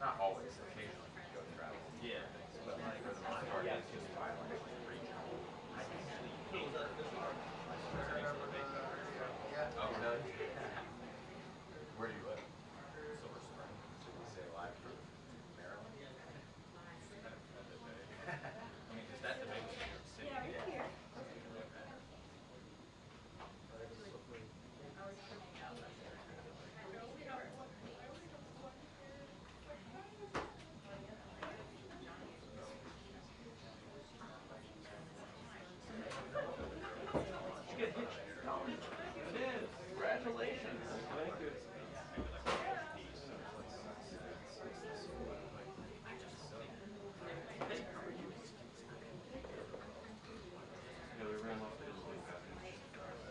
Not always, occasionally we go travel. Yeah. But like for the most part, it's just violent regional. Oh, really? Where do you live? Silver Spring. So you stay alive from Maryland? I mean, is that the big New York City? Yeah, right here. Congratulations. Thank you.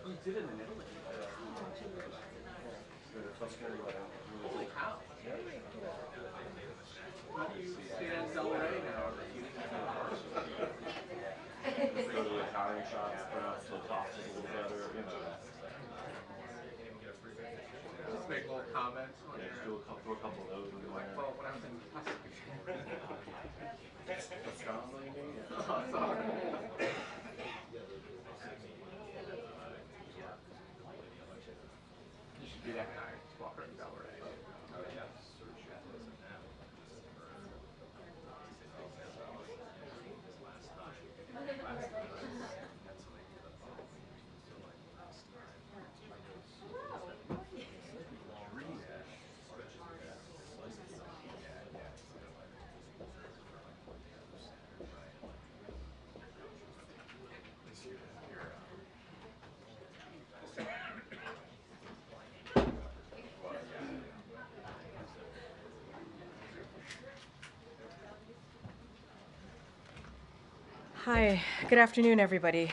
We did it in Italy. Holy cow. How do you stand Delray now? Go to the Italian shops, perhaps the tops a little better, you know. Just make little comments. Yeah, just do a couple of those when you're Like, well, when I was in Tuscany. Toscano, you mean? Oh, sorry. You should be that guy. Just walk around Delray. Oh, yeah. Hi, good afternoon, everybody.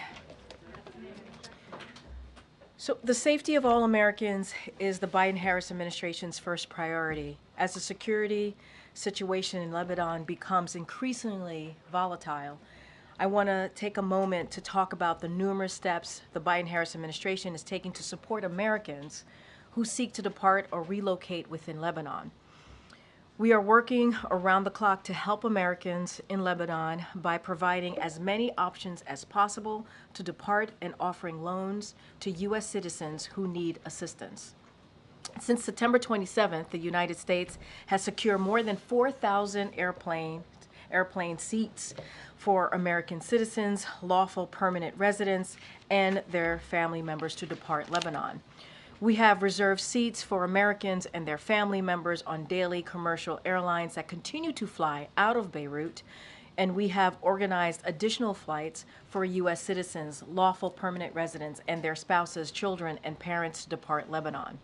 So the safety of all Americans is the Biden-Harris administration's first priority. As the security situation in Lebanon becomes increasingly volatile, I want to take a moment to talk about the numerous steps the Biden-Harris administration is taking to support Americans who seek to depart or relocate within Lebanon. We are working around the clock to help Americans in Lebanon by providing as many options as possible to depart and offering loans to U.S. citizens who need assistance. Since September 27th, the United States has secured more than 4,000 airplane seats for American citizens, lawful permanent residents, and their family members to depart Lebanon. We have reserved seats for Americans and their family members on daily commercial airlines that continue to fly out of Beirut, and we have organized additional flights for U.S. citizens, lawful permanent residents, and their spouses, children, and parents to depart Lebanon.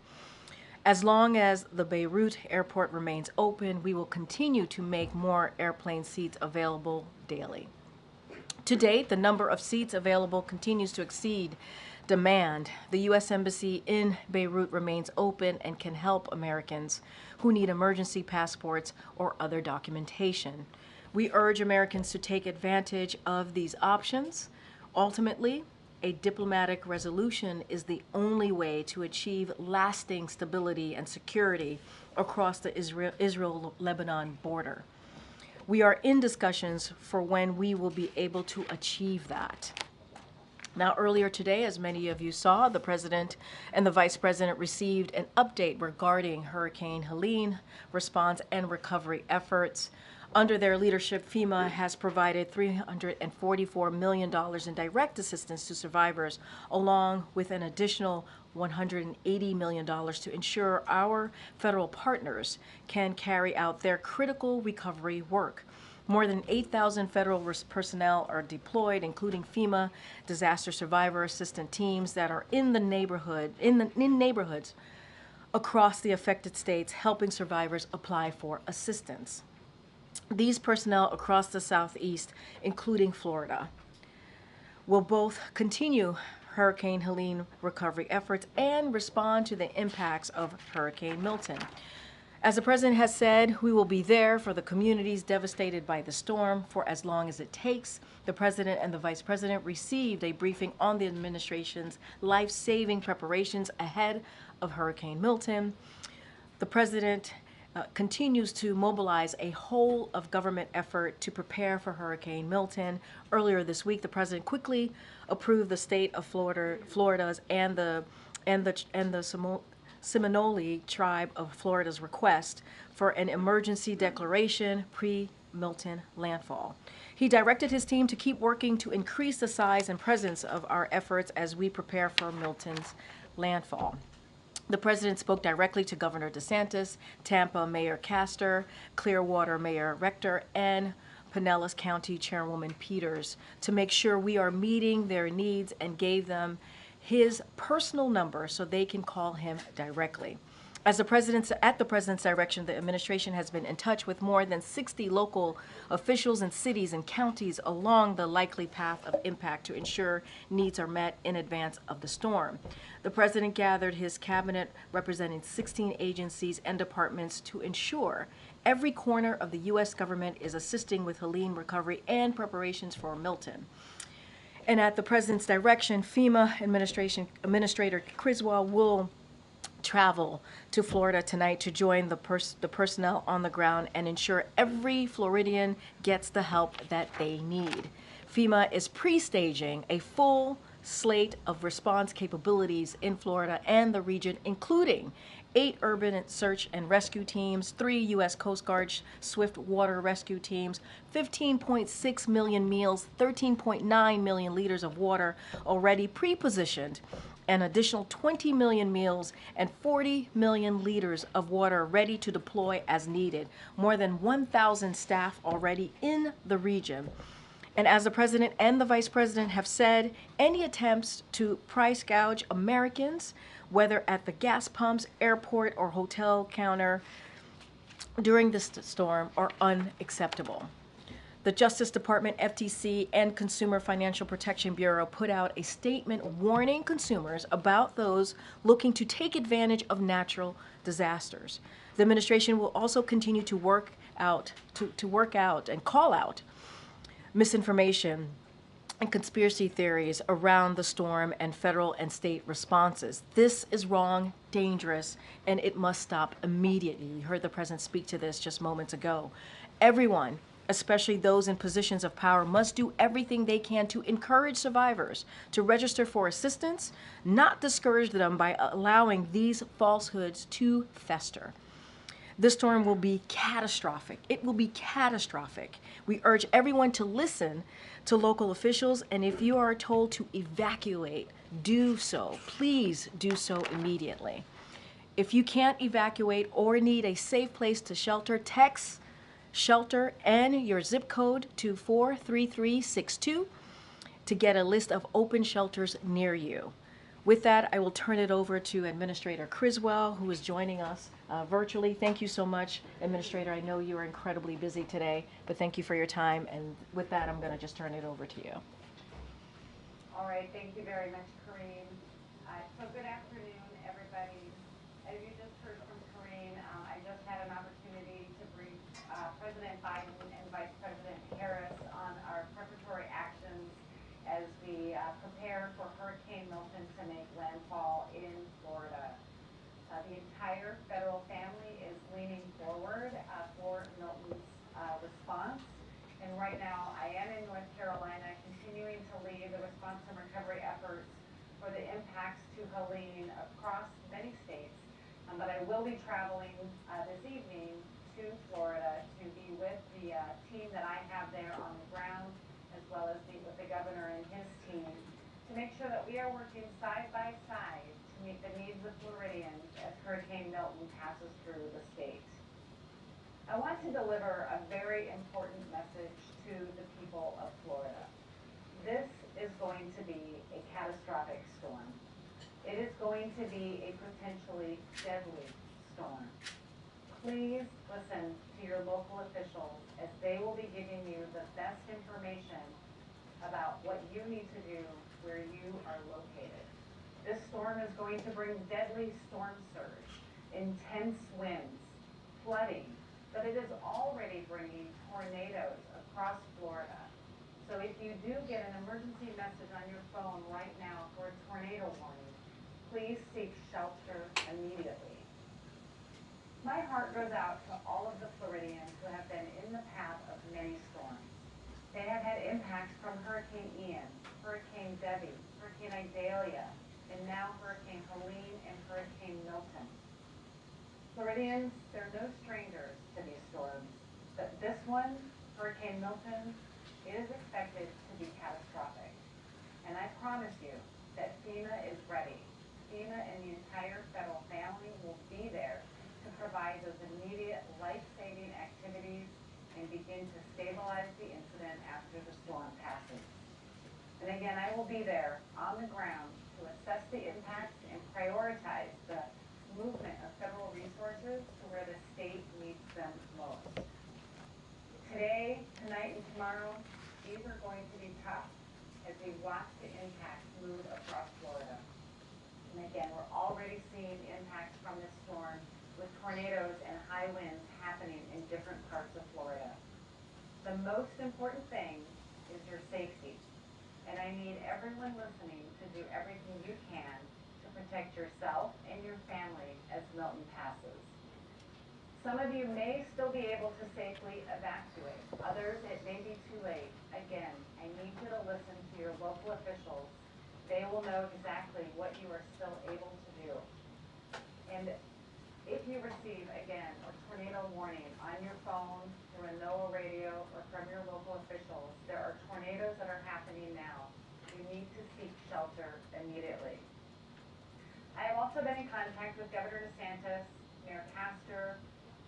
As long as the Beirut airport remains open, we will continue to make more airplane seats available daily. To date, the number of seats available continues to exceed demand. The U.S. Embassy in Beirut remains open and can help Americans who need emergency passports or other documentation. We urge Americans to take advantage of these options. Ultimately, a diplomatic resolution is the only way to achieve lasting stability and security across the Israel-Lebanon border. We are in discussions for when we will be able to achieve that. Now, earlier today, as many of you saw, the President and the Vice President received an update regarding Hurricane Helene response and recovery efforts. Under their leadership, FEMA has provided $344 million in direct assistance to survivors, along with an additional $180 million to ensure our federal partners can carry out their critical recovery work. More than 8,000 federal personnel are deployed, including FEMA disaster survivor assistant teams that are in the neighborhoods across the affected states, helping survivors apply for assistance. These personnel across the Southeast, including Florida, will both continue Hurricane Helene recovery efforts and respond to the impacts of Hurricane Milton. As the President has said, we will be there for the communities devastated by the storm for as long as it takes. The President and the Vice President received a briefing on the administration's life-saving preparations ahead of Hurricane Milton. The President continues to mobilize a whole of government effort to prepare for Hurricane Milton. Earlier this week, the President quickly approved the state of Florida's and the Seminole tribe of Florida's request for an emergency declaration pre-Milton landfall. He directed his team to keep working to increase the size and presence of our efforts as we prepare for Milton's landfall. The President spoke directly to Governor DeSantis, Tampa Mayor Castor, Clearwater Mayor Rector, and Pinellas County Chairwoman Peters to make sure we are meeting their needs, and gave them his personal number so they can call him directly. At the President's direction, the administration has been in touch with more than 60 local officials in cities and counties along the likely path of impact to ensure needs are met in advance of the storm. The President gathered his cabinet representing 16 agencies and departments to ensure every corner of the U.S. government is assisting with Helene recovery and preparations for Milton. And at the President's direction, FEMA Administrator Criswell will travel to Florida tonight to join the personnel on the ground and ensure every Floridian gets the help that they need. FEMA is pre-staging a full slate of response capabilities in Florida and the region, including 8 urban search and rescue teams, 3 U.S. Coast Guard swift water rescue teams, 15.6 million meals, 13.9 million liters of water already pre-positioned, an additional 20 million meals and 40 million liters of water ready to deploy as needed. More than 1,000 staff already in the region. And as the President and the Vice President have said, any attempts to price gouge Americans, whether at the gas pumps, airport, or hotel counter during this storm, are unacceptable. The Justice Department, FTC, and Consumer Financial Protection Bureau put out a statement warning consumers about those looking to take advantage of natural disasters. The administration will also continue to work out and call out misinformation and conspiracy theories around the storm and federal and state responses. This is wrong, dangerous, and it must stop immediately. You heard the President speak to this just moments ago. Everyone, especially those in positions of power, must do everything they can to encourage survivors to register for assistance, not discourage them by allowing these falsehoods to fester. This storm will be catastrophic. It will be catastrophic. We urge everyone to listen to local officials, and if you are told to evacuate, do so. Please do so immediately. If you can't evacuate or need a safe place to shelter, text shelter and your zip code to 43362 to get a list of open shelters near you. With that, I will turn it over to Administrator Criswell, who is joining us virtually. Thank you so much, Administrator. I know you are incredibly busy today, but thank you for your time. And with that, I'm going to just turn it over to you. All right. Thank you very much, Karine. So good afternoon, everybody. As you just heard from Karine, I just had an opportunity to brief President Biden and Vice President Harris on our preparatory actions as we prepare for Hurricane Milton to make landfall in Florida. The entire federal family is leaning forward for Milton's response. And right now, I am in North Carolina, continuing to lead the response and recovery efforts for the impacts to Helene across many states. But I will be traveling this evening to Florida to be with the team that I have there on the ground, as well as meet with the governor and his team to make sure that we are working side by side to meet the needs of Floridians as Hurricane Milton passes through the state. I want to deliver a very important message to the people of Florida. This is going to be a catastrophic storm. It is going to be a potentially deadly storm. Please listen to your local officials as they will be giving you the best information about what you need to do where you are located. This storm is going to bring deadly storm surge, intense winds, flooding, but it is already bringing tornadoes across Florida. So if you do get an emergency message on your phone right now for a tornado warning, please seek shelter immediately. My heart goes out to all of the Floridians who have been in the path of many storms. They have had impacts from Hurricane Ian, Hurricane Debbie, Hurricane Idalia, and now Hurricane Helene and Hurricane Milton. Floridians, they're no strangers to these storms, but this one, Hurricane Milton, is expected to be catastrophic. And I promise you that FEMA is ready. FEMA and the entire federal family will be there to provide those immediate life-saving activities and begin to stabilize the incident after the storm passes. And again, I will be there on the ground to assess the impacts and prioritize the movement of federal resources to where the state needs them most. Today, tonight, and tomorrow, these are going to be tough as we watch the impacts move across Florida. And again, we're already seeing impacts from this storm with tornadoes and high winds happening in different parts of Florida. The most important thing is your safety. And I need everyone listening to do everything you can to protect yourself and your family as Milton passes. Some of you may still be able to safely evacuate. Others, it may be too late. Again, I need you to listen to your local officials. They will know exactly what you are still able to do. And if you receive, again, a tornado warning on your phone, through a NOAA radio, or from your local officials, there are tornadoes that are happening now. You need to seek shelter immediately. I have also been in contact with Governor DeSantis, Mayor Castor,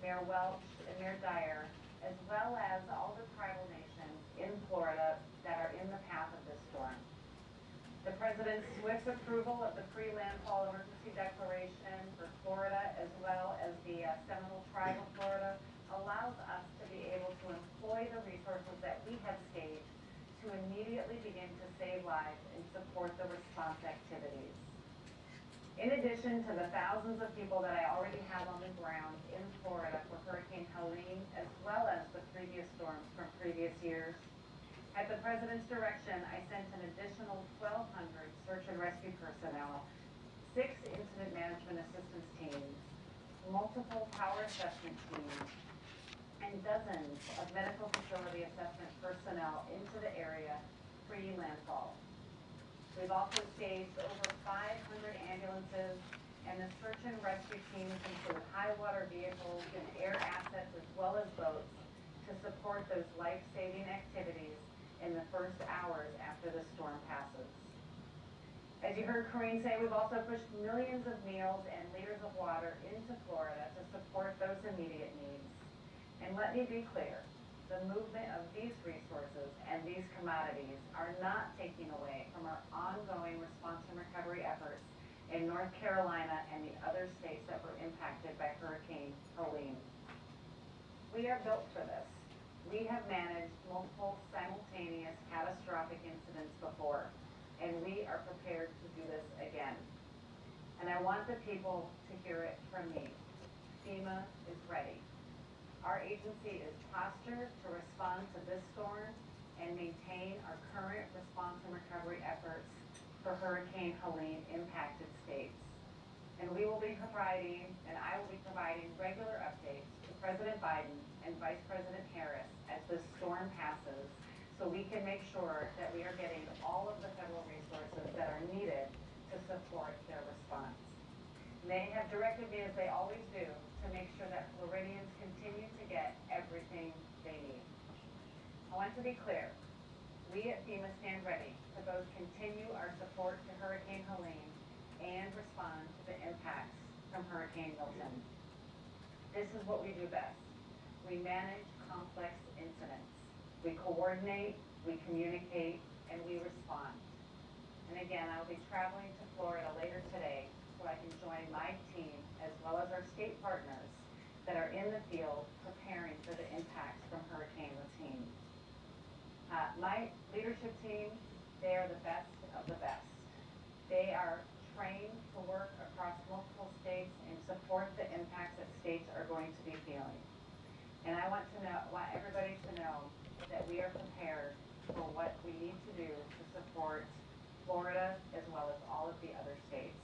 Mayor Welch, and Mayor Dyer, as well as all the tribal nations in Florida that are in the path of this storm. The President's swift approval of the pre-landfall emergency declaration for Florida, as well as the Seminole Tribe of Florida, allows us to be able to employ the resources that we have staged to immediately begin to save lives and support the response activities. In addition to the thousands of people that I already have on the ground in Florida for Hurricane Helene, as well as the previous storms from previous years, at the President's direction, I sent an additional 1,200 search and rescue personnel, 6 incident management assistance teams, multiple power assessment teams, and dozens of medical facility assessment personnel into the area pre-landfall. We've also staged over 500 ambulances, and the search and rescue teams include high water vehicles and air assets as well as boats to support those life-saving activities in the first hours after the storm passes. As you heard Karine say, we've also pushed millions of meals and liters of water into Florida to support those immediate needs. And let me be clear, the movement of these resources and these commodities are not taking away from our ongoing response and recovery efforts in North Carolina and the other states that were impacted by Hurricane Helene. We are built for this. We have managed multiple simultaneous catastrophic incidents before, and we are prepared to do this again. And I want the people to hear it from me. FEMA is ready. Our agency is postured to respond to this storm and maintain our current response and recovery efforts for Hurricane Helene impacted states. And we will be providing, and I will be providing regular updates to President Biden and Vice President Harris as this storm passes, so we can make sure that we are getting all of the federal resources that are needed to support their response. And they have directed me, as they always do, to make sure that Floridians continue to get everything they need. I want to be clear. We at FEMA stand ready to both continue our support to Hurricane Helene and respond to the impacts from Hurricane Milton. This is what we do best. We manage complex incidents. We coordinate, we communicate, and we respond. And again, I will be traveling to Florida later today so I can join my team as well as our state partners that are in the field preparing for the impacts from Hurricane Milton. My leadership team, they are the best of the best. They are trained to work across multiple states and support the impacts that states are going to be feeling. And I want everybody to know that we are prepared for what we need to do to support Florida as well as all of the other states.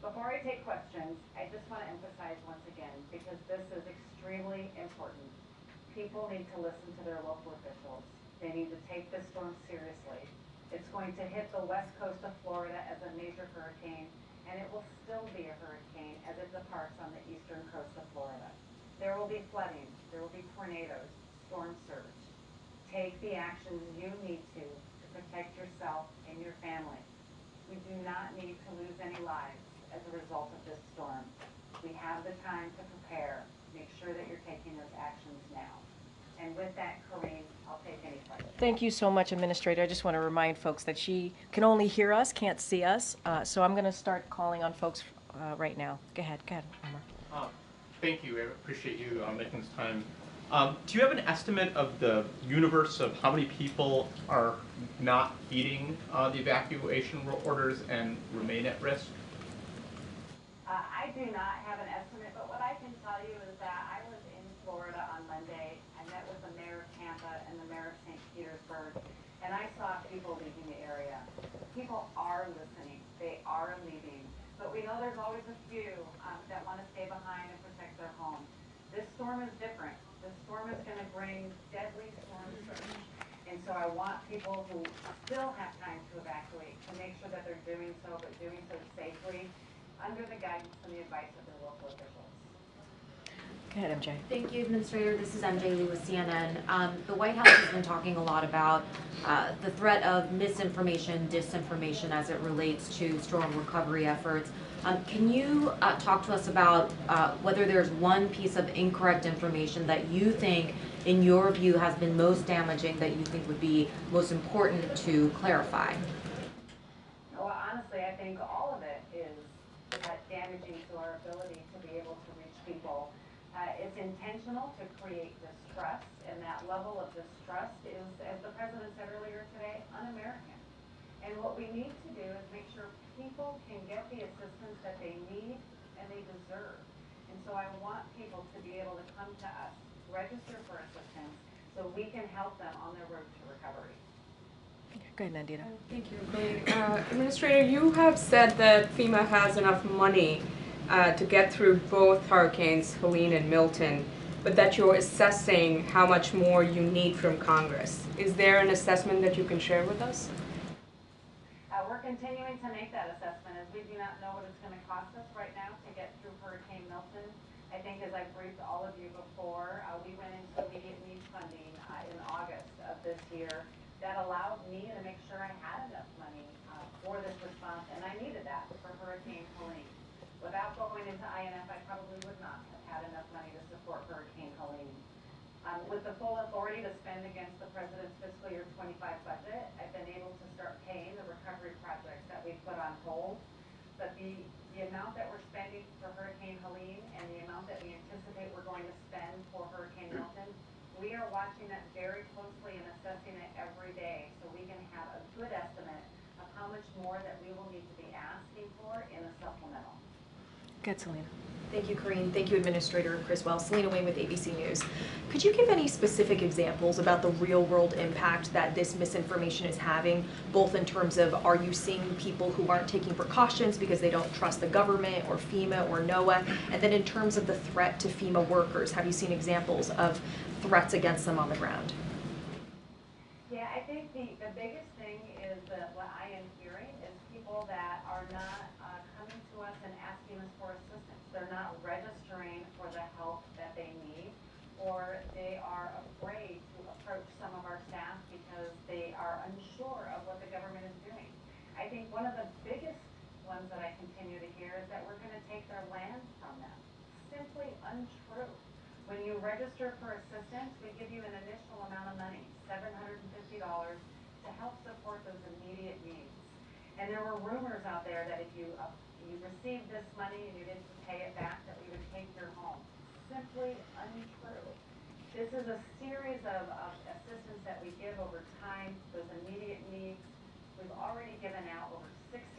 Before I take questions, I just want to emphasize once again, because this is extremely important, people need to listen to their local officials. They need to take this storm seriously. It's going to hit the west coast of Florida as a major hurricane, and it will still be a hurricane as it departs on the eastern coast of Florida. There will be flooding, there will be tornadoes, storm surge. Take the actions you need to protect yourself and your family. We do not need to lose any lives as a result of this storm. We have the time to prepare. Make sure that you're taking those actions now. And with that, Karine, I'll take any questions. Thank you so much, Administrator. I just want to remind folks that she can only hear us, can't see us. So I'm going to start calling on folks right now. Go ahead, Omar. Thank you. I appreciate you making this time. Do you have an estimate of the universe of how many people are not heeding the evacuation orders and remain at risk? I do not have an estimate, but what I can tell you is that I was in Florida on Monday. I met with the mayor of Tampa and the mayor of St. Petersburg, and I saw people leaving the area. People are listening. They are leaving. But we know there's always a few that want to stay behind and protect their home. This storm is different. This storm is going to bring deadly storm surge. And so I want people who still have time to evacuate to make sure that they're doing so, but doing so safely, under the guidance and the advice of their local officials. Go ahead, MJ. Thank you, Administrator. This is MJ Lee with CNN. The White House has been talking a lot about the threat of misinformation, disinformation as it relates to storm recovery efforts. Can you talk to us about whether there's one piece of incorrect information that you think, in your view, has been most damaging, that you think would be most important to clarify? Well, honestly, I think all of it is damaging to our ability to be able to reach people. It's intentional to create distrust, and that level of distrust is, as the President said earlier today, un-American. And what we need to do is make sure people can get the assistance that they need and they deserve. And so I want people to be able to come to us, register for assistance, so we can help them on their road to recovery. Go ahead, Nandita. Thank you, Administrator, you have said that FEMA has enough money to get through both hurricanes, Helene and Milton, but that you're assessing how much more you need from Congress. Is there an assessment that you can share with us? We're continuing to make that assessment, as we do not know what it's going to cost us right now to get through Hurricane Milton. I think, as I briefed all of you before, we went into immediate needs funding in August of this year. That allowed me to make sure I had enough money for this response, and I needed that for Hurricane Helene. Without going into INF, I probably would not have had enough money to support Hurricane Helene. With the full authority to spend against the President's fiscal year 25 budget, I've been able to start paying the recovery projects that we put on hold. But the amount that we're spending for Hurricane Helene and the amount that we anticipate we're going to spend for Hurricane Milton, we are watching that very closely and assessing it every day so we can have a good estimate of how much more that we will need to be asking for in a supplemental. Go ahead, Selena. Thank you, Karine. Thank you, Administrator and Chris Wells. Selena Wayne with ABC News. Could you give any specific examples about the real-world impact that this misinformation is having, both in terms of, are you seeing people who aren't taking precautions because they don't trust the government or FEMA or NOAA, and then in terms of the threat to FEMA workers, have you seen examples of threats against them on the ground? Yeah, I think the biggest thing is that what I am hearing is people that are not coming to us and asking us for assistance. They're not registering for the help that they need, or they are afraid to approach some of our staff because they are unsure of what the government is doing. I think one of the biggest ones that I continue to hear is that we're going to take their land from them. Simply untrue. When you register for assistance, we give you an initial amount of money, $750, to help support those immediate needs. And there were rumors out there that if you received this money and you didn't pay it back, that we would take your home. Simply untrue. This is a series of assistance that we give over time, those immediate needs. We've already given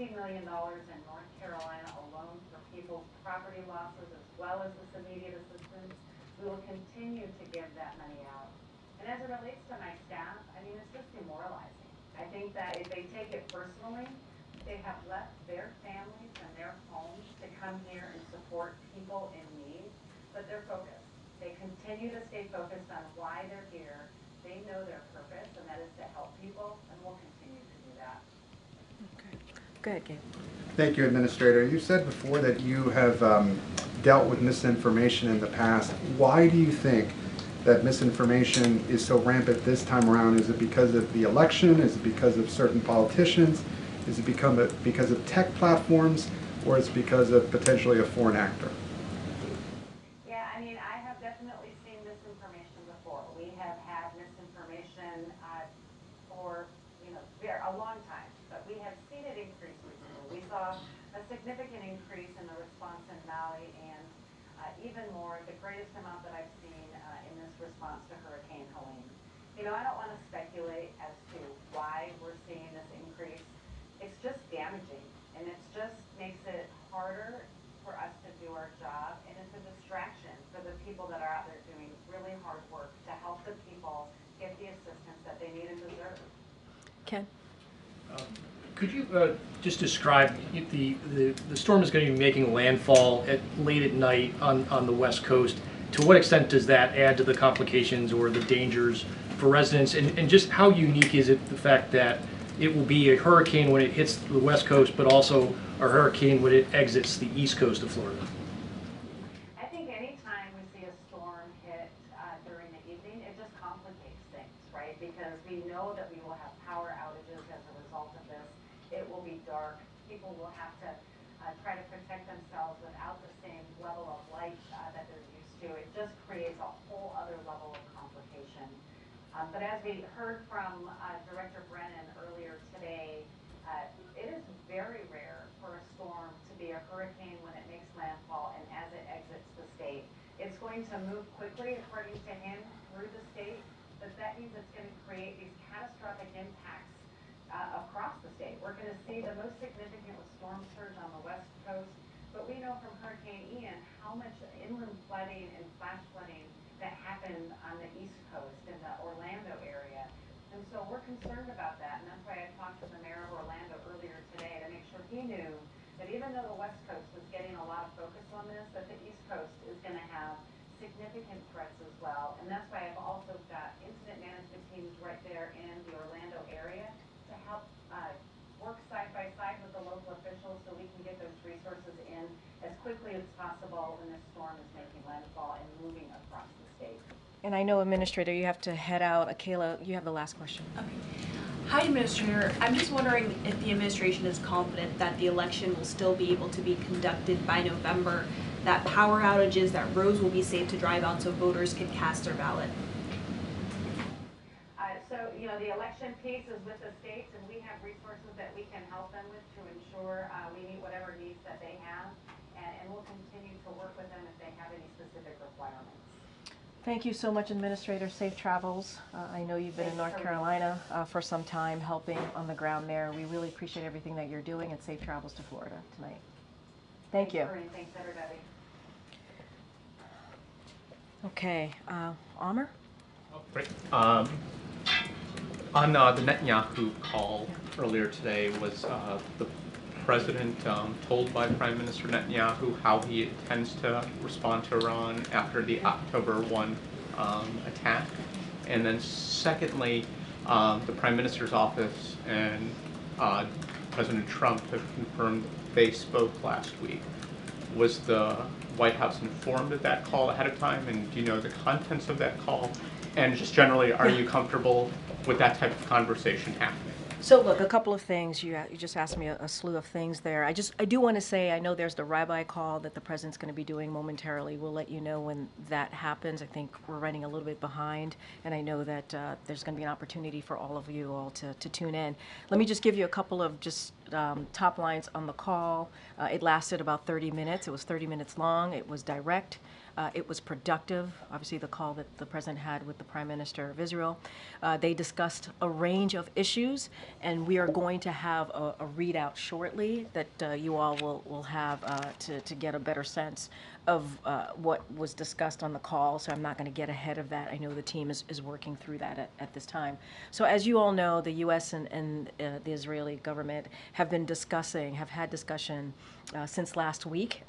$60 million in North Carolina alone for people's property losses as well as this immediate assistance. We will continue to give that money out. And as it relates to my staff, I mean, it's just demoralizing. I think that if they take it personally, they have left their families and their homes to come here and support people in need, but they're focused. They continue to stay focused on why they're here. They know their purpose, and that is to help people, and we'll continue to do that. Okay. Go ahead, Gabe. Thank you, Administrator. You said before that you have dealt with misinformation in the past. Why do you think that misinformation is so rampant this time around? Is it because of the election? Is it because of certain politicians? Is it because of tech platforms? Or is it because of potentially a foreign actor? Yeah, I mean, I have definitely seen misinformation before. We have had misinformation for, a long time, but we have seen it increase recently. We saw a significant increase in the response in Maui, and even more, the greatest amount that I've seen in this response to Hurricane Helene. I don't want to speculate as to why we're seeing this increase. It's just damaging, and it just makes it harder for us to do our job, and it's a distraction for the people that are out there doing really hard work to help the people get the assistance that they need and deserve. Ken? Could you just describe, the storm is going to be making landfall late at night on the West Coast. To what extent does that add to the complications or the dangers for residents? And just how unique is it, the fact that it will be a hurricane when it hits the West Coast, but also a hurricane when it exits the East Coast of Florida? I think anytime we see a storm hit during the evening, it just complicates things, right? Because we know that we will have power outages as a result of this. It will be dark. People will have to try to protect themselves without the same level of light that they're used to. It just creates a whole other level of complication. But as we heard from Director Brennan earlier today, it is very rare for a storm to be a hurricane when it makes landfall and as it exits the state. It's going to move quickly, according to him, through the state, but that means it's going to create these catastrophic impacts across the state. We're going to see the most significant with storm surge on the West Coast, but we know from Hurricane Ian how much inland flooding and flash flooding that happened on the East Coast in the Orlando area. And so we're concerned about that, and that's why I talked to the mayor of Orlando earlier today to make sure he knew that even though the West Coast was getting a lot of focus on this, that the East Coast is going to have significant threats as well. And that's why I've also got incident management teams right there in the Orlando area to help work side by side with the local officials so we can get those resources in as quickly as possible when this storm is making landfall and moving across the state. And I know, Administrator, you have to head out. Akela, you have the last question. Okay. Hi, Administrator. I'm just wondering if the administration is confident that the election will still be able to be conducted by November, that power outages, that roads will be safe to drive on so voters can cast their ballot. So, the election piece is with the states, and we have resources that we can help them with to ensure we meet whatever needs that they have, and we'll continue to work with them if they have any specific requirements. Thank you so much, Administrator. Safe travels. I know you've been in North Carolina for some time helping on the ground there. We really appreciate everything that you're doing, and safe travels to Florida tonight. Thank you. Thanks, everybody. Okay, Amr? Great. On the Netanyahu call earlier today, was the president told by Prime Minister Netanyahu how he intends to respond to Iran after the October 1 attack? And then secondly, the Prime Minister's office and President Trump have confirmed they spoke last week. Was the White House informed of that call ahead of time, and do you know the contents of that call? And just generally, are you comfortable with that type of conversation happening? So look, a couple of things. You just asked me a slew of things there. I do want to say, I know there's the rabbi call that the president's going to be doing momentarily. We'll let you know when that happens. I think we're running a little bit behind, and I know that there's going to be an opportunity for all of you all to tune in. Let me just give you a couple of just top lines on the call. It lasted about 30 minutes. It was 30 minutes long. It was direct. It was productive, obviously the call that the president had with the Prime Minister of Israel. They discussed a range of issues, and we are going to have a readout shortly that you all will have to get a better sense of what was discussed on the call, so I'm not going to get ahead of that. I know the team is working through that at this time. So as you all know, the U.S. and the Israeli government have had discussion since last week.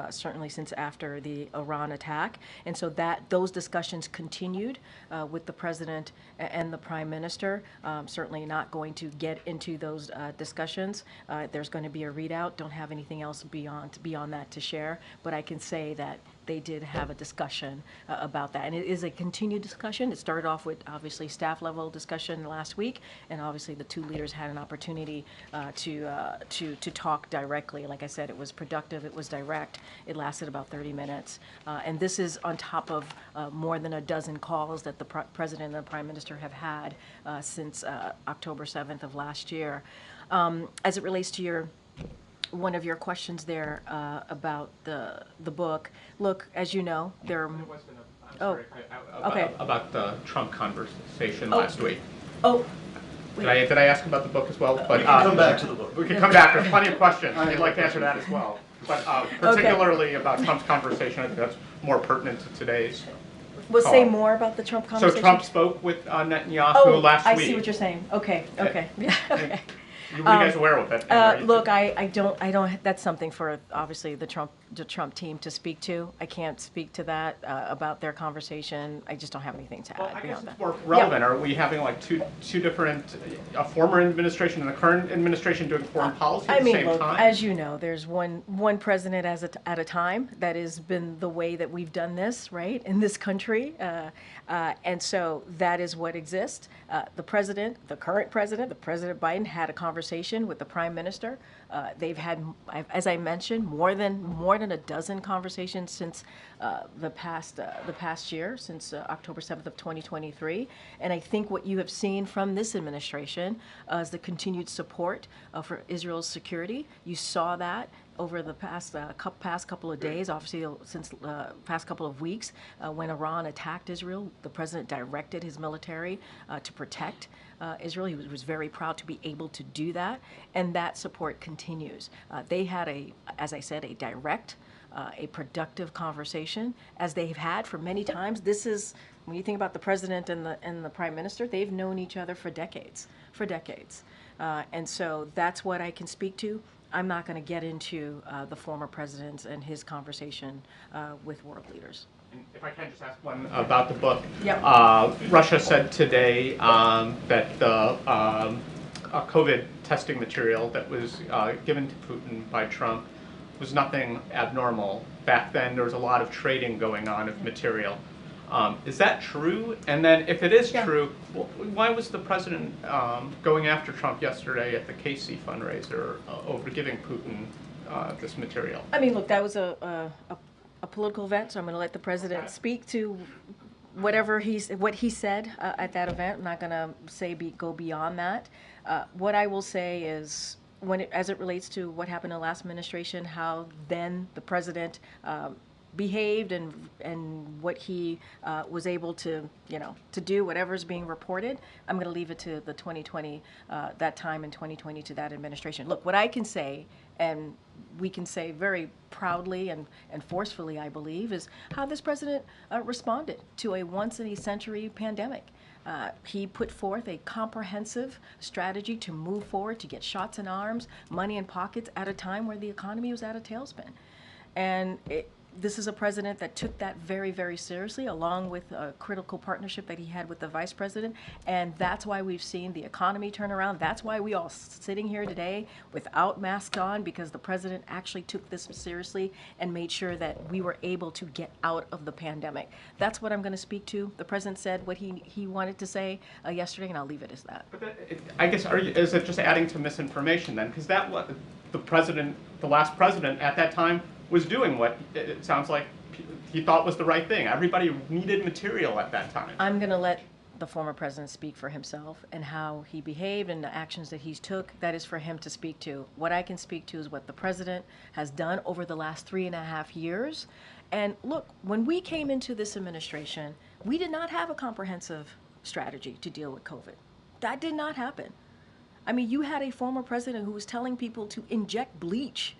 Certainly since after the Iran attack. And so those discussions continued with the president and the prime minister. Certainly not going to get into those discussions. There's going to be a readout. Don't have anything else beyond that to share, but I can say that they did have a discussion about that. And it is a continued discussion. It started off with obviously staff level discussion last week, and obviously the two leaders had an opportunity to talk directly. Like I said, it was productive, it was direct, it lasted about 30 minutes. And this is on top of more than a dozen calls that the president and the prime minister have had since October 7th of last year. As it relates to one of your questions there about the book. Look, as you know, there are... About the Trump conversation last week. Oh, Did I ask about the book as well? But we can come back to the book. We can come back. There's plenty of questions. I'd like to answer that as well. But particularly about Trump's conversation, I think that's more pertinent to today's We'll call. say more about the Trump conversation. So Trump spoke with Netanyahu last week. I see what you're saying. Okay. Yeah, okay. Were you guys aware of it? Look, I don't. That's something for obviously the Trump team to speak to. I can't speak to that about their conversation. I just don't have anything to add I guess beyond it's that. more relevant. Are we having like two different, a former administration and the current administration doing foreign policy at the same time? As you know, there's one president at a time. That has been the way that we've done this, right, in this country, and so that is what exists. The current president, the President Biden, had a conversation with the Prime Minister. They've had, as I mentioned, more than a dozen conversations since the past year, since October 7th of 2023. And I think what you have seen from this administration is the continued support for Israel's security. You saw that over the past couple of days, obviously since past couple of weeks, when Iran attacked Israel, the president directed his military to protect Israel. He was very proud to be able to do that, and that support continues. They had as I said, a direct, a productive conversation, as they've had for many times. This is, when you think about the president and the prime minister, they've known each other for decades. And so that's what I can speak to. I'm not going to get into the former president and his conversation with world leaders. And if I can just ask one about the book. Yep. Russia said today that the COVID testing material that was given to Putin by Trump was nothing abnormal. Back then, there was a lot of trading going on of material. Is that true? And then if it is true, why was the president going after Trump yesterday at the KC fundraiser over giving Putin this material? I mean, look, that was a political event, so I'm going to let the president speak to what he said at that event. I'm not going to go beyond that. What I will say is, as it relates to what happened in the last administration, how then the president behaved and what he was able to do, whatever is being reported, I'm going to leave it to the 2020, that time in 2020, to that administration. Look, what I can say, and we can say very proudly and forcefully, I believe, is how this president responded to a once-in-a-century pandemic. He put forth a comprehensive strategy to move forward, to get shots in arms, money in pockets at a time where the economy was at a tailspin. And this is a president that took that very, very seriously, along with a critical partnership that he had with the vice president. And that's why we've seen the economy turn around. That's why we all sitting here today without masks on, because the president actually took this seriously and made sure that we were able to get out of the pandemic. That's what I'm going to speak to. The president said what he wanted to say yesterday, and I'll leave it as that. But I guess, is it just adding to misinformation then? Because that what the last president at that time was doing what it sounds like he thought was the right thing. Everybody needed material at that time. I'm going to let the former president speak for himself, and how he behaved and the actions that he's took, that is for him to speak to. What I can speak to is what the president has done over the last 3.5 years. And look, when we came into this administration, we did not have a comprehensive strategy to deal with COVID. That did not happen. I mean, you had a former president who was telling people to inject bleach,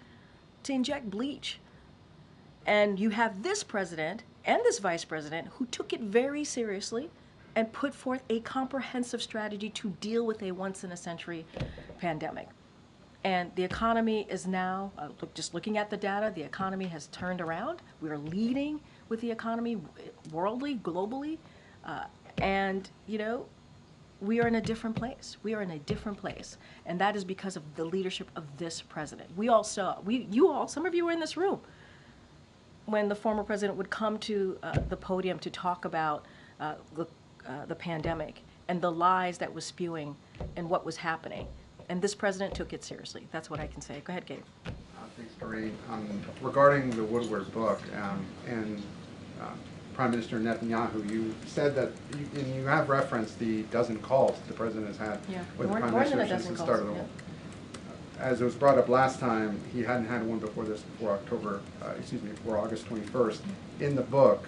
And you have this president and this vice president who took it very seriously and put forth a comprehensive strategy to deal with a once-in-a-century pandemic. And the economy is now, just looking at the data, the economy has turned around. We are leading with the economy worldly, globally. And, you know, we are in a different place. We are in a different place. And that is because of the leadership of this president. We all saw, some of you were in this room when the former president would come to the podium to talk about the pandemic and the lies that was spewing and what was happening. And this president took it seriously. That's what I can say. Go ahead, Gabe. Thanks, Karine. Regarding the Woodward book and Prime Minister Netanyahu, you said that, and you have referenced the dozen calls the president has had with the Prime Minister since the start of the war. As it was brought up last time, he hadn't had one before this, before August 21st. In the book,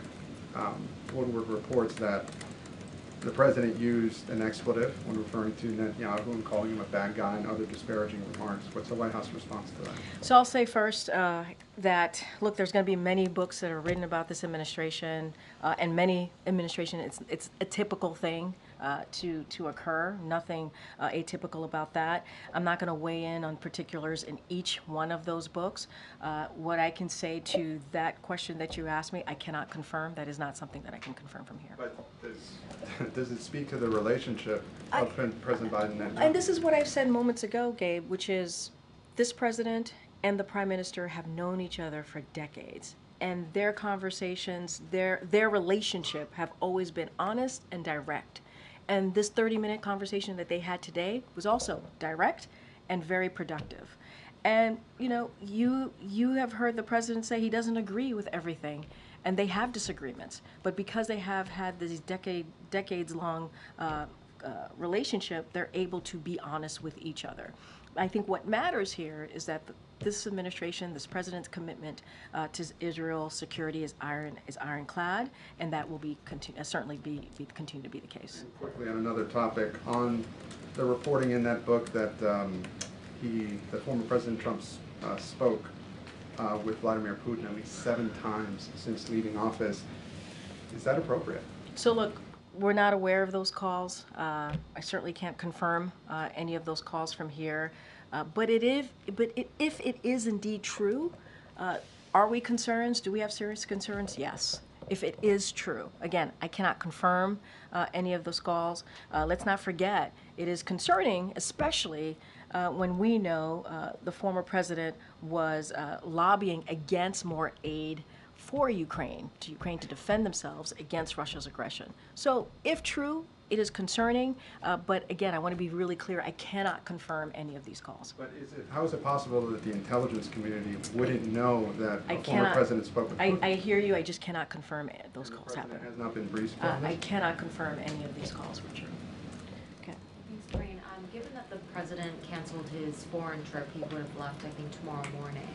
Woodward reports that the president used an expletive when referring to Netanyahu and calling him a bad guy and other disparaging remarks. What's the White House response to that? So I'll say first that, look, there's going to be many books that are written about this administration and many administration. It's a typical thing to occur. Nothing atypical about that. I'm not going to weigh in on particulars in each one of those books. What I can say to that question that you asked me, I cannot confirm. That is not something that I can confirm from here. But does it speak to the relationship of President Biden and Netanyahu? And this is what I've said moments ago, Gabe, which is this president and the prime minister have known each other for decades. And their conversations, their relationship have always been honest and direct. And this 30-minute conversation that they had today was also direct and very productive. And, you know, you have heard the president say he doesn't agree with everything, and they have disagreements. But because they have had this decades-long relationship, they're able to be honest with each other. I think what matters here is that this administration, this president's commitment to Israel's security is ironclad, and that will be certainly continue to be the case. And quickly on another topic, on the reporting in that book that the former President Trump spoke with Vladimir Putin at least 7 times since leaving office. Is that appropriate? So look, we're not aware of those calls. I certainly can't confirm any of those calls from here. But if it is indeed true, are we concerned? Do we have serious concerns? Yes. If it is true. Again, I cannot confirm any of those calls. Let's not forget, it is concerning, especially when we know the former president was lobbying against more aid for Ukraine to defend themselves against Russia's aggression. So if true, it is concerning, but again, I want to be really clear, I cannot confirm any of these calls. But how is it possible that the intelligence community wouldn't know that the former president spoke with Putin? I hear you, I just cannot confirm those calls happening. The president has not been briefed on this? I cannot confirm any of these calls were true. Okay. Thanks, Karine. Given that the president canceled his foreign trip, he would have left, I think, tomorrow morning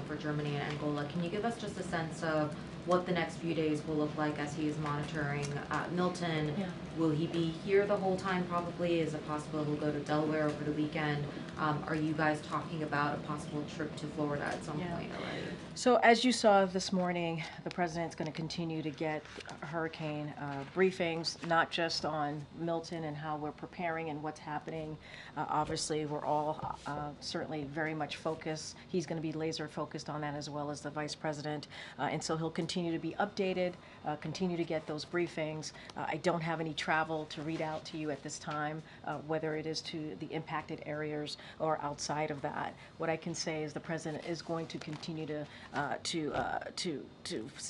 for Germany and Angola. Can you give us just a sense of what the next few days will look like as he is monitoring Milton? Yeah. Will he be here the whole time probably? Is it possible he'll go to Delaware over the weekend? Are you guys talking about a possible trip to Florida at some point already? So as you saw this morning, the president's going to continue to get hurricane briefings, not just on Milton and how we're preparing and what's happening. Obviously, we're all certainly very much focused. He's going to be laser focused on that, as well as the vice president. And so he'll continue to be updated, continue to get those briefings. I don't have any travel to read out to you at this time, whether it is to the impacted areas or outside of that. What I can say is the president is going to continue to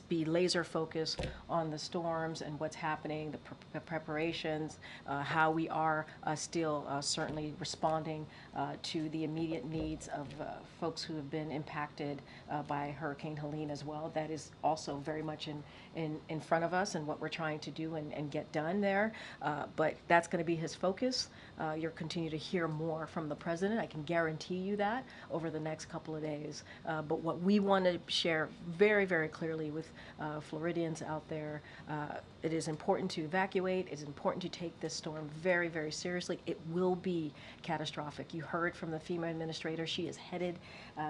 be laser focused on the storms and what's happening, the preparations, how we are still certainly responding to the immediate needs of folks who have been impacted by Hurricane Helene as well. That is also also very much in front of us and what we're trying to do and get done there. But that's going to be his focus. You'll continue to hear more from the president. I can guarantee you that over the next couple of days. But what we want to share very, very clearly with Floridians out there, it is important to evacuate. It's important to take this storm very, very seriously. It will be catastrophic. You heard from the FEMA administrator. She is headed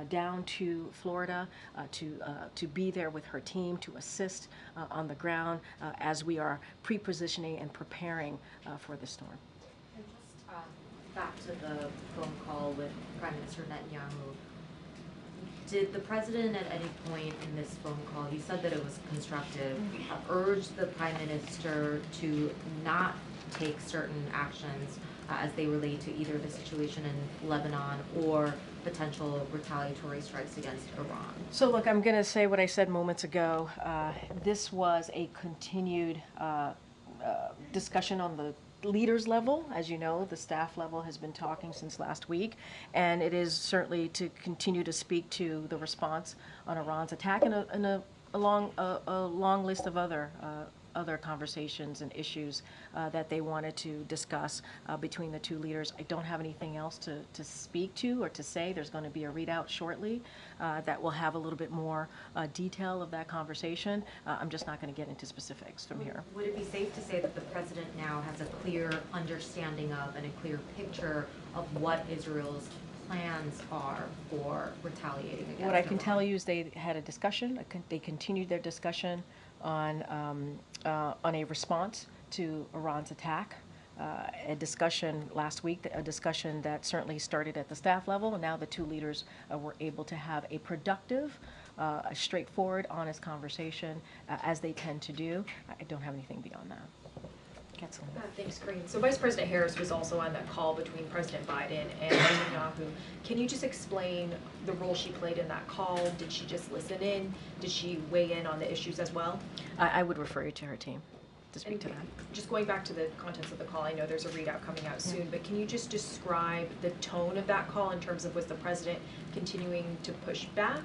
down to Florida to be there with her team to assist on the ground as we are pre-positioning and preparing for the storm. And just back to the phone call with Prime Minister Netanyahu. Did the president at any point in this phone call, he said that it was constructive, urge the prime minister to not take certain actions as they relate to either the situation in Lebanon or potential retaliatory strikes against Iran? So look, I'm going to say what I said moments ago. This was a continued discussion on the leaders level. As you know, the staff level has been talking since last week, and it is certainly to continue to speak to the response on Iran's attack and a long list of other conversations and issues that they wanted to discuss between the two leaders. I don't have anything else to speak to or to say. There's going to be a readout shortly that will have a little bit more detail of that conversation. I'm just not going to get into specifics from here. Would it be safe to say that the president now has a clear understanding of and a clear picture of what Israel's plans are for retaliating against What I can Iran? tell you is they had a discussion. They continued their discussion on a response to Iran's attack. A discussion last week, a discussion that certainly started at the staff level, and now the two leaders were able to have a productive, a straightforward, honest conversation, as they tend to do. I don't have anything beyond that. Thanks, Karine. So Vice President Harris was also on that call between President Biden and Netanyahu. Can you just explain the role she played in that call? Did she just listen in? Did she weigh in on the issues as well? I would refer you to her team to speak to that. Just going back to the contents of the call, I know there's a readout coming out soon, but can you just describe the tone of that call in terms of was the president continuing to push back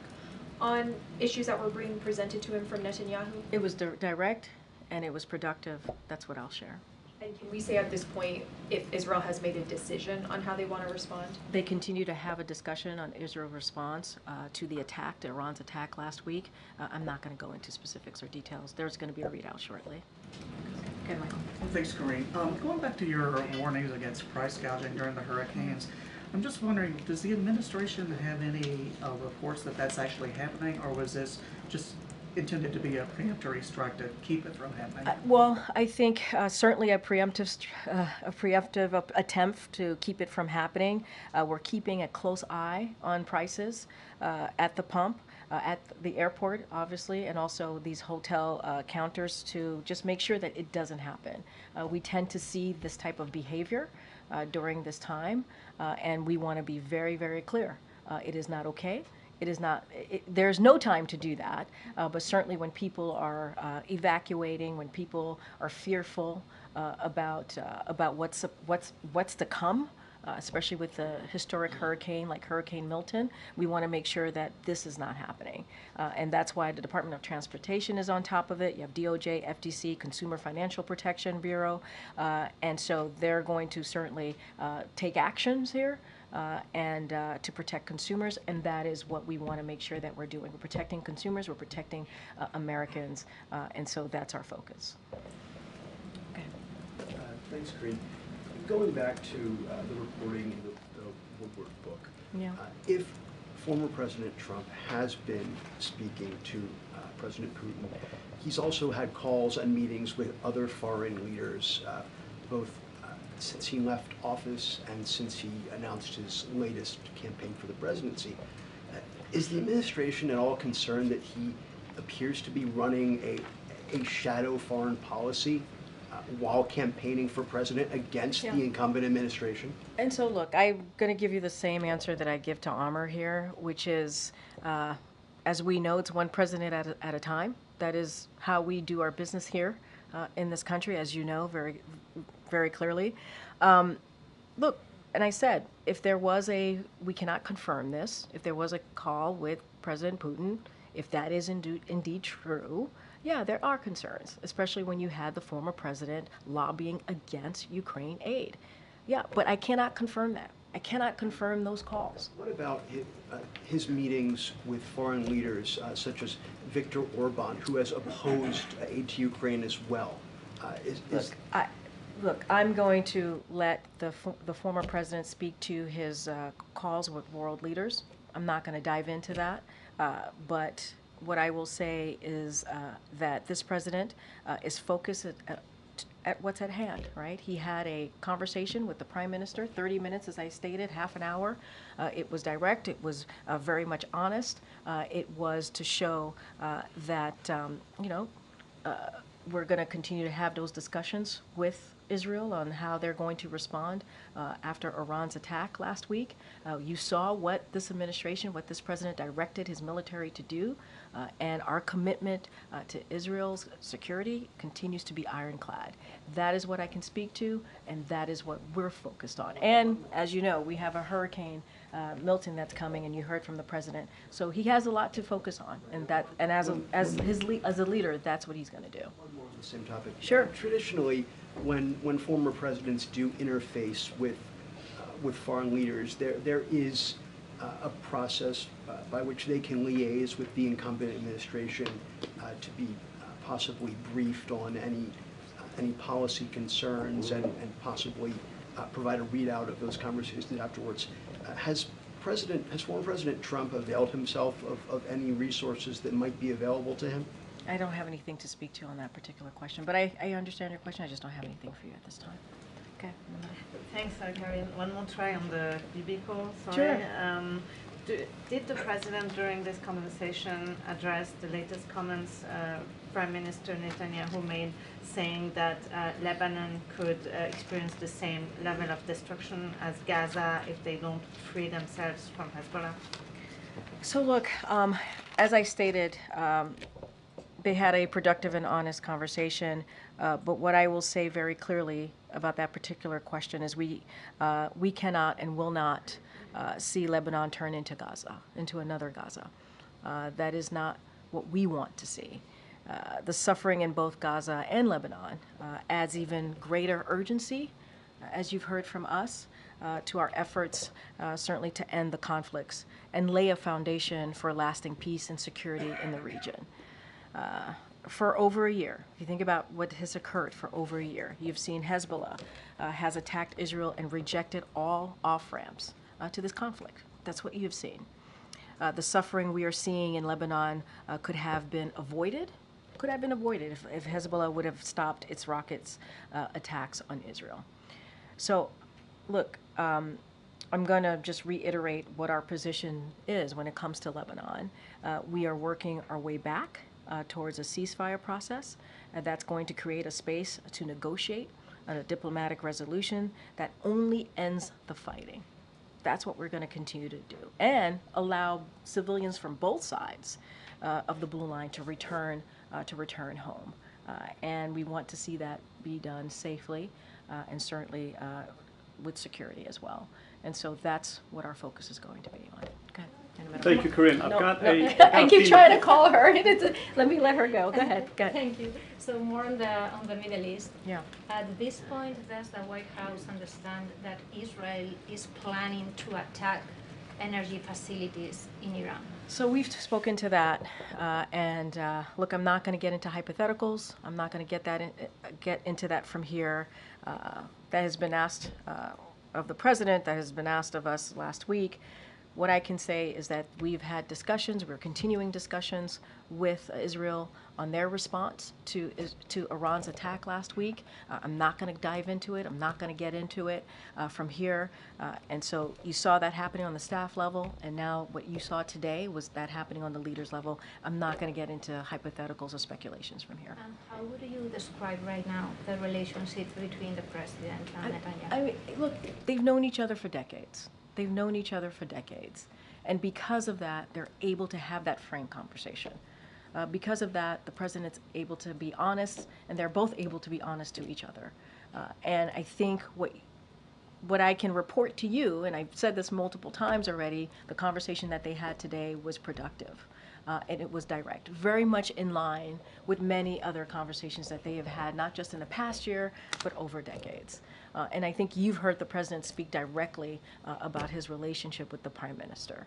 on issues that were being presented to him from Netanyahu? It was direct and it was productive. That's what I'll share. And can we say at this point if Israel has made a decision on how they want to respond? They continue to have a discussion on Israel's response to the attack, to Iran's attack last week. I'm not going to go into specifics or details. There's going to be a readout shortly. Okay, Michael. Thanks, Karine. Going back to your warnings against price gouging during the hurricanes, I'm just wondering, does the administration have any reports that that's actually happening, or was this just intended to be a preemptory strike to keep it from happening? Well, I think certainly a preemptive attempt to keep it from happening. We're keeping a close eye on prices at the pump, at the airport, obviously, and also these hotel counters to just make sure that it doesn't happen. We tend to see this type of behavior during this time, and we want to be very, very clear. It is not okay. It is not. There's no time to do that. But certainly, when people are evacuating, when people are fearful about what's to come, especially with the historic hurricane like Hurricane Milton, we want to make sure that this is not happening. And that's why the Department of Transportation is on top of it. You have DOJ, FTC, Consumer Financial Protection Bureau, and so they're going to certainly take actions here. And to protect consumers, and that is what we want to make sure that we're doing. We're protecting consumers, we're protecting Americans, and so that's our focus. Okay. Thanks, Karine. Going back to the reporting in the Woodward book, Yeah. If former President Trump has been speaking to President Putin, he's also had calls and meetings with other foreign leaders, both since he left office and since he announced his latest campaign for the presidency. Is the administration at all concerned that he appears to be running a shadow foreign policy while campaigning for president against the incumbent administration? And so look, I'm going to give you the same answer that I give to Amr here, which is, as we know, it's one president at a time. That is how we do our business here in this country, as you know very, very clearly. Look, and I said, if there was we cannot confirm this, if there was a call with President Putin, If that is indeed true, yeah, there are concerns, especially when you had the former president lobbying against Ukraine aid. Yeah, but I cannot confirm that. I cannot confirm those calls. What about his meetings with foreign leaders such as Viktor Orban, who has opposed aid to Ukraine as well? Look, I'm going to let the former president speak to his calls with world leaders. I'm not going to dive into that, but what I will say is that this president is focused at what's at hand, right? He had a conversation with the prime minister, 30 minutes, as I stated, half an hour. It was direct. It was very much honest. It was to show that, we're going to continue to have those discussions with Israel on how they're going to respond after Iran's attack last week. You saw what this administration, what this president directed his military to do, and our commitment to Israel's security continues to be ironclad. That is what I can speak to, and that is what we're focused on. And as you know, we have a Hurricane Milton that's coming, and you heard from the president. So he has a lot to focus on, and as a leader, that's what he's going to do. One more on the same topic. Sure. Traditionally, when former presidents do interface with foreign leaders, there is a process by which they can liaise with the incumbent administration to be possibly briefed on any policy concerns and possibly provide a readout of those conversations afterwards. Has former President Trump availed himself of any resources that might be available to him? I don't have anything to speak to on that particular question, but I understand your question. I just don't have anything for you at this time. Okay. Thanks, Karine. One more try on the BB call. Sorry. Sure. Did the president during this conversation address the latest comments Prime Minister Netanyahu made, saying that Lebanon could experience the same level of destruction as Gaza if they don't free themselves from Hezbollah? So look, as I stated, they had a productive and honest conversation, but what I will say very clearly about that particular question is we cannot and will not see Lebanon turn into Gaza, into another Gaza. That is not what we want to see. The suffering in both Gaza and Lebanon adds even greater urgency, as you've heard from us, to our efforts certainly to end the conflicts and lay a foundation for lasting peace and security in the region. For over a year, if you think about what has occurred for over a year, you've seen Hezbollah has attacked Israel and rejected all off-ramps to this conflict. That's what you've seen. The suffering we are seeing in Lebanon could have been avoided if Hezbollah would have stopped its rockets attacks on Israel. So, look, I'm going to just reiterate what our position is when it comes to Lebanon. We are working our way back towards a ceasefire process, and that's going to create a space to negotiate on a diplomatic resolution that only ends the fighting. That's what we're going to continue to do, and allow civilians from both sides of the blue line to return home. And we want to see that be done safely and certainly with security as well. And so that's what our focus is going to be on. Okay. Thank you, Karine. I keep trying to call her. Let me let her go. Go ahead. Go ahead. Thank you. So more on the Middle East. Yeah. At this point, does the White House understand that Israel is planning to attack energy facilities in Iran? So we've spoken to that, and look, I'm not going to get into hypotheticals. I'm not going to get into that from here. That has been asked of the president. That has been asked of us last week. What I can say is that we've had discussions, we're continuing discussions with Israel on their response to Iran's attack last week. I'm not going to dive into it. I'm not going to get into it from here. And so you saw that happening on the staff level, and now what you saw today was that happening on the leaders level. I'm not going to get into hypotheticals or speculations from here. And how would you describe right now the relationship between the president and Netanyahu? I mean, look, they've known each other for decades. They've known each other for decades. And because of that, they're able to have that frank conversation. Because of that, the president's able to be honest, and they're both able to be honest to each other. And I think what I can report to you, and I've said this multiple times already, the conversation that they had today was productive. and it was direct, very much in line with many other conversations that they have had, not just in the past year, but over decades. And I think you've heard the president speak directly about his relationship with the prime minister.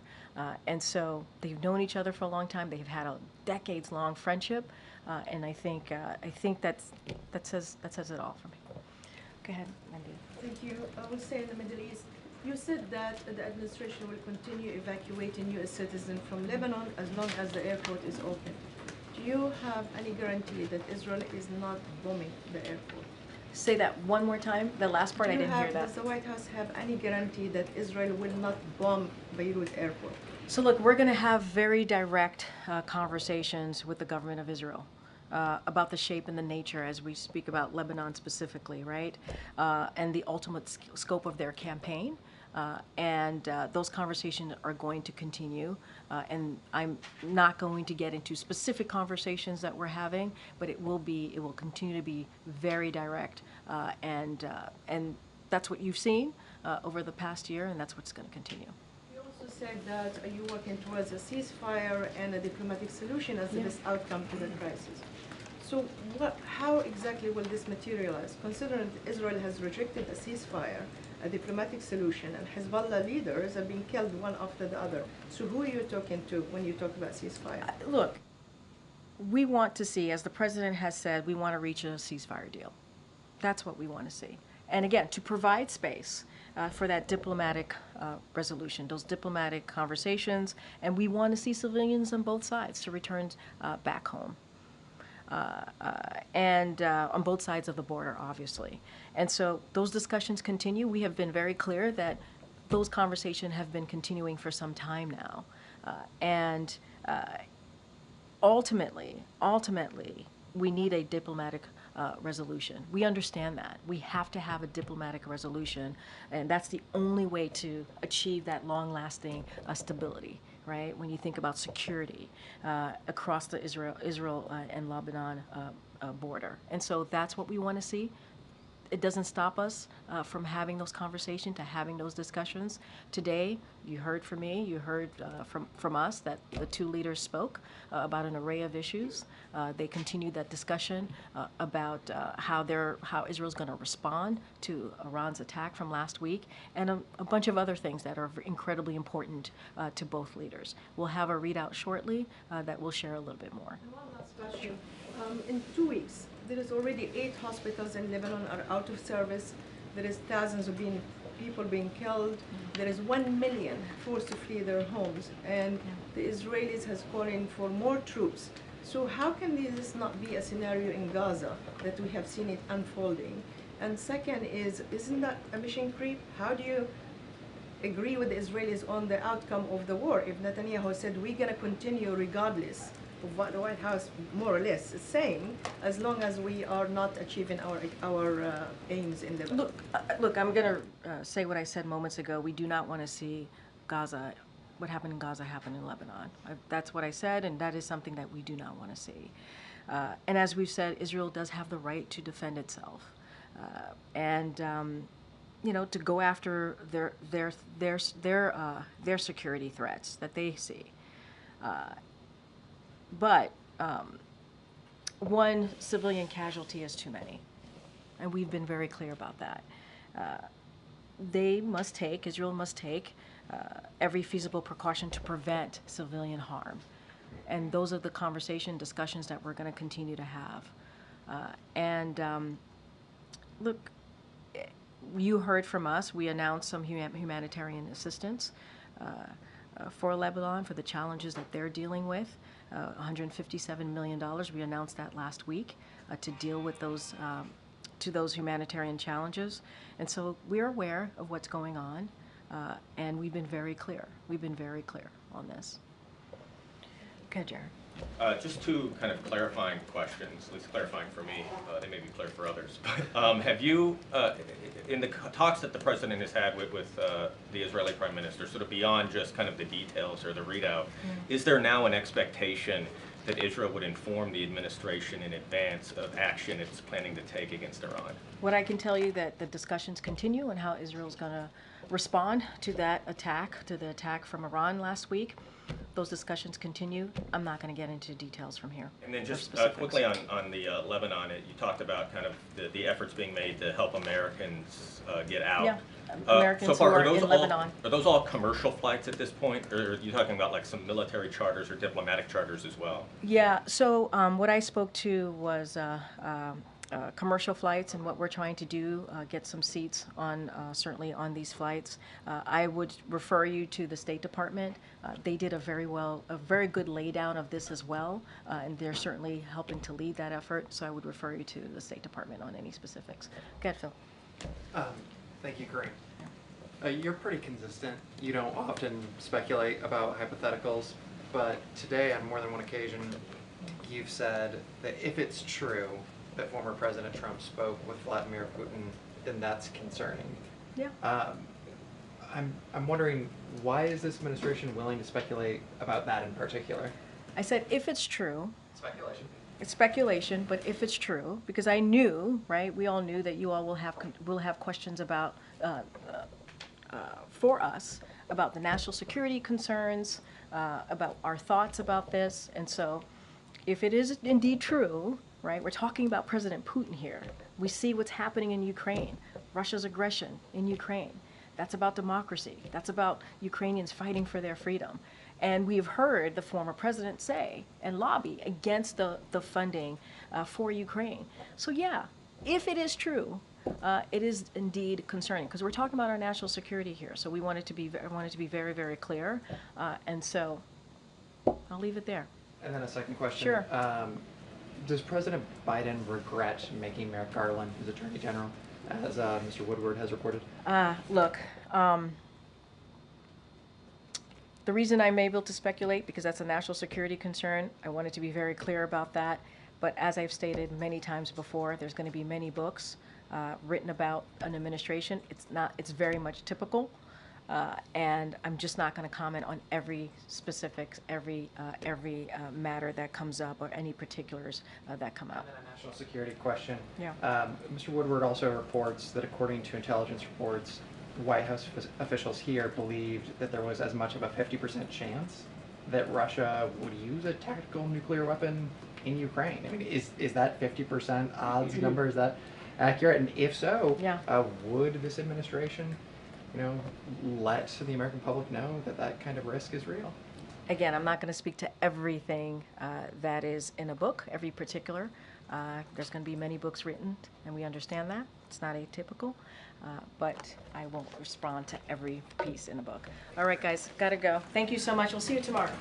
And so they've known each other for a long time. They've had a decades-long friendship, and I think that says it all for me. Go ahead, Mandy. Thank you. I will say in the Middle East, you said that the administration will continue evacuating U.S. citizens from Lebanon as long as the airport is open. Do you have any guarantee that Israel is not bombing the airport? Say that one more time. The last part, I didn't hear that. Does the White House have any guarantee that Israel will not bomb Beirut airport? So look, we're going to have very direct conversations with the government of Israel about the shape and the nature as we speak about Lebanon specifically, right? And the ultimate scope of their campaign. And those conversations are going to continue. And I'm not going to get into specific conversations that we're having, but it will continue to be very direct. And that's what you've seen over the past year, and that's what's going to continue. You also said that you're working towards a ceasefire and a diplomatic solution as the best outcome to the crisis. So how exactly will this materialize, considering that Israel has rejected a ceasefire, a diplomatic solution, and Hezbollah leaders have been killed one after the other? So who are you talking to when you talk about ceasefire? Look, we want to see, as the president has said, we want to reach a ceasefire deal. That's what we want to see. And again, to provide space for that diplomatic resolution, those diplomatic conversations, and we want to see civilians on both sides to return back home. And on both sides of the border, obviously. And so those discussions continue. We have been very clear that those conversations have been continuing for some time now. And ultimately, we need a diplomatic resolution. We understand that. We have to have a diplomatic resolution, and that's the only way to achieve that long-lasting stability. Right? When you think about security across the Israel and Lebanon border. And so that's what we want to see. It doesn't stop us from having those conversations, to having those discussions. Today, you heard from me, you heard from us that the two leaders spoke about an array of issues. They continued that discussion about how Israel's going to respond to Iran's attack from last week, and a bunch of other things that are incredibly important to both leaders. We'll have a readout shortly that we'll share a little bit more. And one last question. In 2 weeks, there is already 8 hospitals in Lebanon are out of service. There is thousands of people being killed. There is 1 million forced to flee their homes, and the Israelis has called in for more troops. So how can this not be a scenario in Gaza that we have seen it unfolding? And second isn't that a mission creep? How do you agree with the Israelis on the outcome of the war if Netanyahu said we're going to continue regardless of what the White House more or less is saying, as long as we are not achieving our aims in the Look, I'm going to say what I said moments ago. We do not want to see Gaza, what happened in Gaza happen in Lebanon. That's what I said, and that is something that we do not want to see. And as we've said, Israel does have the right to defend itself, and to go after their security threats that they see. But one civilian casualty is too many, and we've been very clear about that. Israel must take every feasible precaution to prevent civilian harm. And those are the discussions that we're going to continue to have. Look, you heard from us, we announced some humanitarian assistance for Lebanon, for the challenges that they're dealing with. $157 million. We announced that last week to deal with those humanitarian challenges. And so we're aware of what's going on, and we've been very clear. We've been very clear on this. Okay, Jared. Just two kind of clarifying questions, at least clarifying for me. They may be clear for others. But have you, in the talks that the president has had with the Israeli prime minister, sort of beyond just kind of the details or the readout, is there now an expectation that Israel would inform the administration in advance of action it's planning to take against Iran? What I can tell you that the discussions continue and how Israel's going to respond to that attack, to the attack from Iran last week. Those discussions continue. I'm not going to get into details from here. And then or just specifics. quickly on the Lebanon, you talked about kind of the efforts being made to help Americans get out. Yeah, Americans so far, who are those in all, Lebanon. Are those all commercial flights at this point, or are you talking about like some military charters or diplomatic charters as well? Yeah, so what I spoke to was commercial flights, and what we're trying to do, get some seats on, certainly on these flights. I would refer you to the State Department. They did a very good laydown of this as well, and they're certainly helping to lead that effort, so I would refer you to the State Department on any specifics. Go ahead, Phil. Thank you, Karine. You're pretty consistent. You don't often speculate about hypotheticals, but today on more than one occasion, you've said that if it's true that former President Trump spoke with Vladimir Putin, then that's concerning. Yeah. I'm wondering, why is this administration willing to speculate about that in particular? I said if it's true. Speculation. It's speculation, but if it's true, because I knew, right, we all knew that you all will have questions about, for us, about the national security concerns, about our thoughts about this, and so if it is indeed true, right, we're talking about President Putin here. We see what's happening in Ukraine, Russia's aggression in Ukraine. That's about democracy. That's about Ukrainians fighting for their freedom. And we've heard the former president say and lobby against the funding for Ukraine. So yeah, if it is true, it is indeed concerning, because we're talking about our national security here. So we want it to be, I want it to be very, very clear. And so I'll leave it there. And then a second question. Sure. Does President Biden regret making Merrick Garland his Attorney General, as Mr. Woodward has reported? Look, the reason I'm able to speculate, because that's a national security concern, I wanted to be very clear about that. But as I've stated many times before, there's going to be many books written about an administration. It's very much typical. And I'm just not going to comment on every specifics, every matter that comes up, or any particulars that come up. And then a national security question. Yeah. Mr. Woodward also reports that according to intelligence reports, White House officials here believed that there was as much of a 50% chance that Russia would use a tactical nuclear weapon in Ukraine. I mean, is that 50% odds number? Is that accurate? And if so, yeah. Would this administration, let the American public know that that kind of risk is real? Again, I'm not going to speak to everything that is in a book, every particular. There's going to be many books written, and we understand that. It's not atypical, but I won't respond to every piece in a book. All right, guys, got to go. Thank you so much. We'll see you tomorrow.